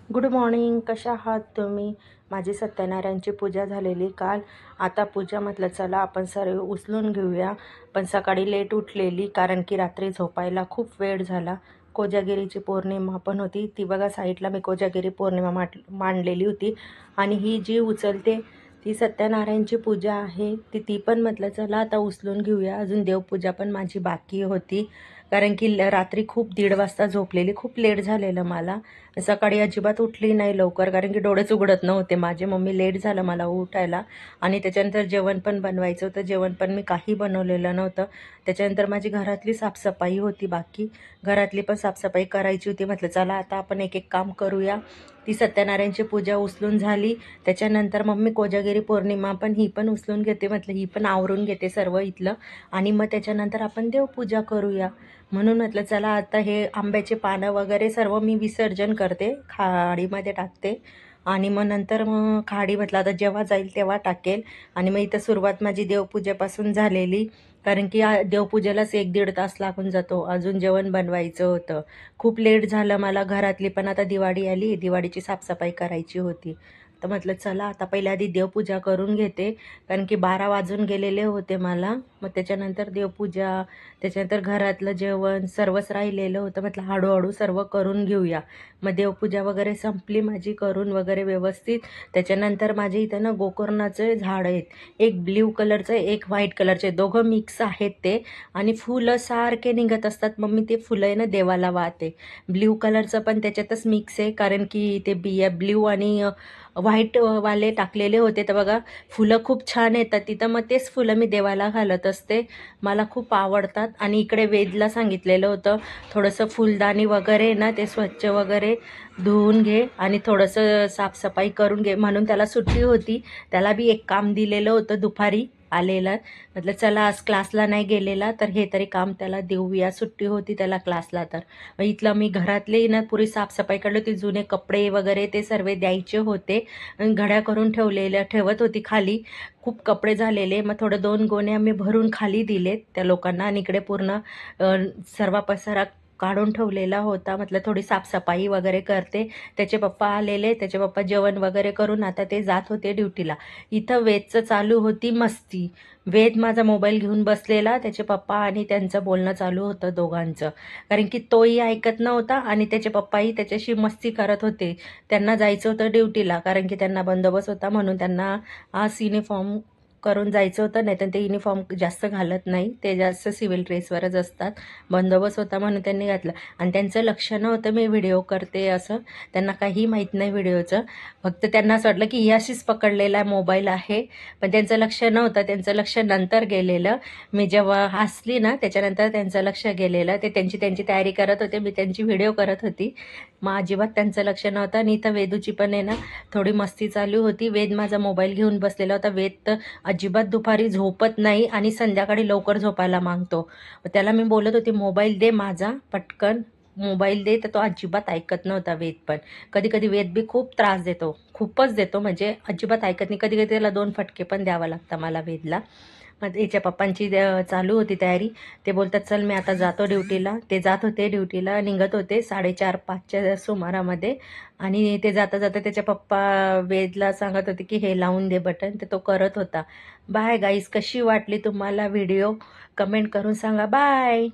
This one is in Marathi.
Good morning. कशा आहात तुम्ही? माझी सत्यनारायणची पूजा झालेली काल. आता पूजा म्हटलं चला आपण सर्व उचलून घेऊया. पण सकाळी लेट उठलेली कारण की रात्री झोपायला खूप वेळ झाला. कोजागिरीची पौर्णिमा पण होती. ती बघा साईडला मी कोजागिरी पौर्णिमा मांडलेली होती. आणि ही जी उचलते ती सत्यनारायणची पूजा आहे. ती पण म्हटलं चला आता उचलून घेऊया. अजून देवपूजा पण माझी बाकी होती. कारण की रात्री खूप 1:30 वाजता झोपलेली. खूप लेट झालेलं मला. सकाळी अजिबात उठली नाही लवकर कारण की डोळेच उघडत नव्हते माझे. मम्मी लेट झालं मला उठायला. आणि त्याच्यानंतर जेवण पण बनवायचं होतं. जेवण पण मी काही बनवलेलं नव्हतं. त्याच्यानंतर माझी घरातली साफसफाई होती बाकी. घरातली पण साफसफाई करायची होती. म्हटलं चला आता आपण एक एक काम करूया. ती सत्यनारायणची पूजा उचलून झाली. त्याच्यानंतर मम्मी कोजागिरी पौर्णिमा पण ही पण उचलून घेते. म्हटलं ही पण आवरून घेते सर्व इथलं. आणि मग त्याच्यानंतर आपण देवपूजा करूया. म्हणून म्हटलं चला आता हे आंब्याचे पानं वगैरे सर्व मी विसर्जन करते, खाडीमध्ये टाकते. आणि मग नंतर मग खाडी म्हटलं आता जेव्हा जाईल तेव्हा टाकेल. आणि मग इथं सुरुवात माझी देवपूजेपासून झालेली. कारण की देवपूजेलाच 1-1.5 तास लागून जातो. अजून जेवण बनवायचं होतं. खूप लेट झालं मला. घरातली पण आता दिवाळी आली, दिवाळीची साफसफाई करायची होती. तर म्हटलं चला आता पहिल्या आधी देवपूजा करून घेते. कारण की 12 वाजून गेलेले होते मला. मग त्याच्यानंतर देवपूजा, त्याच्यानंतर घरातलं जेवण सर्वच राहिलेलं होतं. म्हटलं हळूहळू सर्व करून घेऊया. मग देवपूजा वगैरे संपली माझी करून वगैरे व्यवस्थित. त्याच्यानंतर माझ्या इथं ना गोकर्णाचे झाड आहेत. एक ब्ल्यू कलरचं, एक व्हाईट कलरचे, दोघं मिक्स आहेत ते. आणि फुलं सारखे निघत असतात. मग मी ते फुलं आहे ना देवाला वाहते. ब्ल्यू कलरचं पण त्याच्यातच मिक्स आहे कारण की ते बिया ब्ल्यू आणि व्हाईट वाले टाकलेले होते. तर बघा फुलं खूप छान येतात तिथं. मग तेच फुलं मी देवाला घालत असते. मला खूप आवडतात. आणि इकडे वेदला सांगितलेलं होतं थोडंसं फुलदाणी वगैरे ना ते स्वच्छ वगैरे धुवून घे आणि थोडंसं साफसफाई करून घे म्हणून त्याला सुट्टी होती. त्याला बी एक काम दिलेलं होतं दुपारी आलेला. म्हटलं चला आज क्लासला नाही गेलेला तर हे तरी काम त्याला देऊया. सुट्टी होती त्याला क्लासला. तर मग इथलं मी घरातले ना पुरी साफसफाई काढली होती. जुने कपडे वगैरे ते सर्व द्यायचे होते. घड्या करून ठेवत होती खाली. खूप कपडे झालेले. मग थोडं 2 गोण्या मी भरून खाली दिलेत त्या लोकांना. आणि इकडे पूर्ण सर्व पसारा काढून ठेवलेला होता. म्हटलं थोडी साफसफाई वगैरे करते. त्याचे पप्पा आलेले. त्याचे पप्पा जेवण वगैरे करून आता ते जात होते ड्युटीला. इथं वेदचं चालू होती मस्ती. वेद माझा मोबाईल घेऊन बसलेला. त्याचे पप्पा आणि त्यांचं बोलणं चालू होतं दोघांचं. कारण की तोही ऐकत नव्हता आणि त्याचे पप्पाही त्याच्याशी मस्ती करत होते. त्यांना जायचं होतं ड्युटीला कारण की त्यांना बंदोबस्त होता म्हणून त्यांना आज युनिफॉर्म करून जायचं होतं. नाही तर ते युनिफॉर्म जास्त घालत नाही. ते जास्त सिव्हिल ड्रेसवरच असतात. बंदोबस्त होता म्हणून त्यांनी घातलं. आणि त्यांचं लक्ष नव्हतं मी व्हिडिओ करते असं. त्यांना काही माहीत नाही व्हिडिओचं. फक्त त्यांना असं वाटलं की ही अशीच पकडलेला मोबाईल आहे. पण त्यांचं लक्ष नव्हतं. त्यांचं लक्ष नंतर गेलेलं. मी जेव्हा हसली ना त्याच्यानंतर त्यांचं लक्ष गेलेलं. ते त्यांची तयारी करत होते. मी त्यांची व्हिडिओ करत होती. मग अजिबात त्यांचं लक्ष नव्हतं. आणि इथं वेदूची पण आहे ना थोडी मस्ती चालू होती. वेद माझा मोबाईल घेऊन बसलेला होता. वेद तर अजिबात दुपारी झोपत नाही आणि संध्याकाळी लवकर झोपायला मागतो. त्याला मी बोलत होती मोबाईल दे माझा पटकन, मोबाईल दे. तर तो अजिबात ऐकत नव्हता वेद पण. कधी कधी वेद बी खूप त्रास देतो. खूपच देतो म्हणजे अजिबात ऐकत नाही. कधी कधी त्याला 2 फटके पण द्यावं लागतं मला वेदला. मग याच्या पप्पांची चालू होती तयारी. ते बोलतात चल मी आता जातो ड्युटीला. ते जात होते ड्युटीला. निघत होते 4:30-5च्या सुमारामध्ये. आणि ते जाता जाता त्याच्या पप्पा वेदला सांगत होते की हे लावून दे बटन. तर तो करत होता. Bye guys. कशी वाटली तुम्हाला व्हिडिओ कमेंट करून सांगा. बाय.